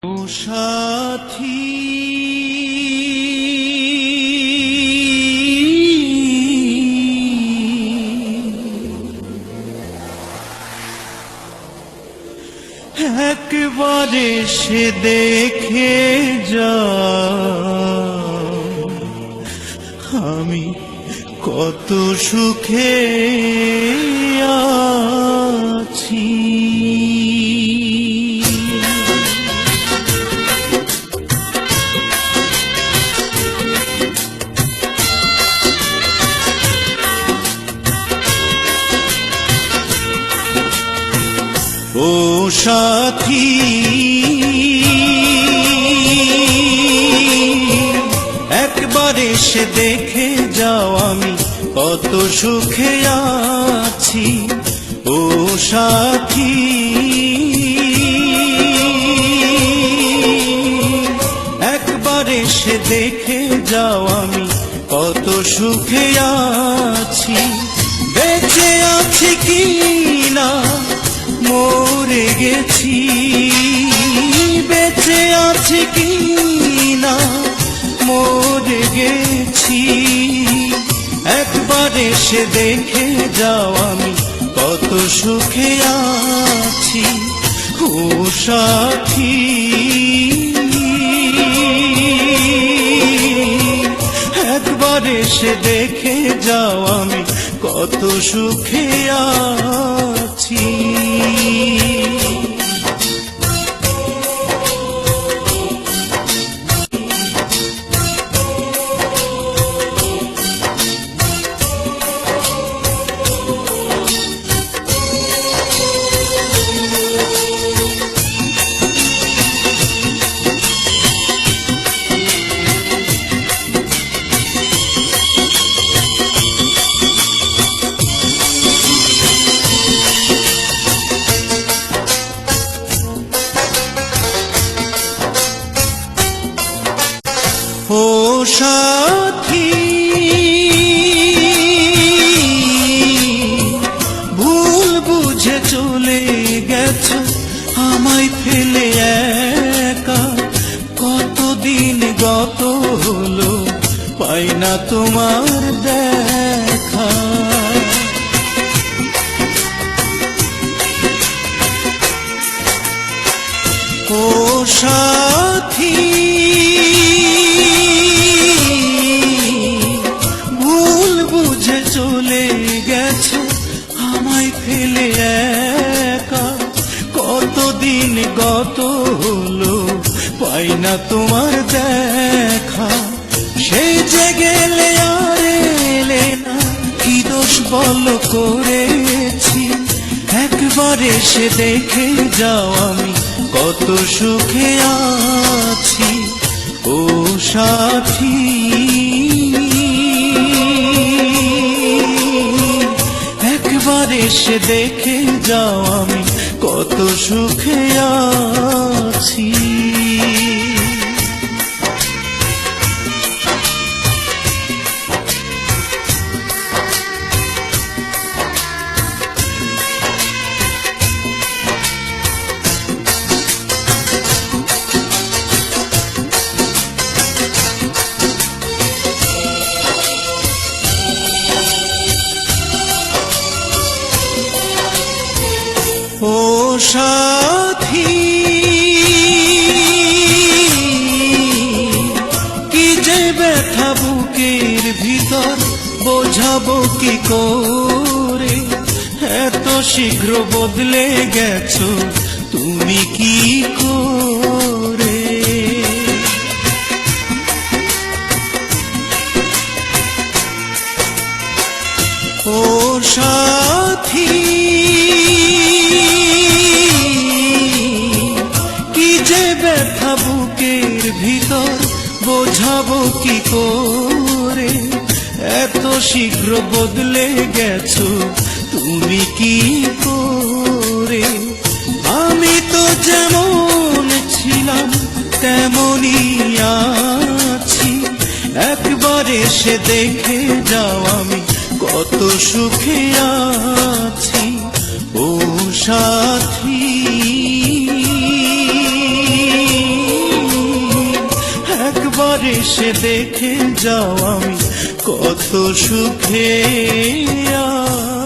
ও সাথী, একবার এসে দেখে যাও আমি কত সুখে আছি। ও সাথী, একবার এসে দেখে যাও আমি কত সুখে আছি। ও সাথী, একবার এসে দেখে যাও আমি কত সুখে আছি। বেঁচে আছি কি না মরে গেছি, বেঁচে আছি কি না মরে গেছি। একবার এসে দেখে যাও আমি কত সুখে আছি। ও সাথী, একবার এসে দেখে যাও আমি কত সুখে আছি। ও সাথী, ভুল বুঝে চলে গেছো আমায় ফেলে একা। কতদিন গত হলো পাই না তোমার দেখা। ও সাথী, ভুল বুঝে চলে গেছো আমায় ফেলে একা। কতদিন গত হলো পাই না তোমার দেখা। সেই যে গেলে আর এলে না, কি দোষ বলো করেছি। একবার এসে দেখে যাও আমি কত সুখে আছি। ও সাথী, একবার এসে দেখে যাও আমি কত সুখে আছি। ও সাথী, কি যে ব্যথা বুকের ভিতর বোঝাবো কি করে। এত শীঘ্র বদলে গেছো তুমি কি করে। ও সাথী, কি যে ব্যথা বুকের ভিতর বোঝাবো কি করে। এত শীঘ্র বদলে গেছো তুমি কি করে। আমি তো যেমন ছিলাম তেমনই আছি। একবার এসে দেখে যাও আমি কত সুখে আছি। ও সাথী, এসে দেখে যাও আমি কত সুখে আছি।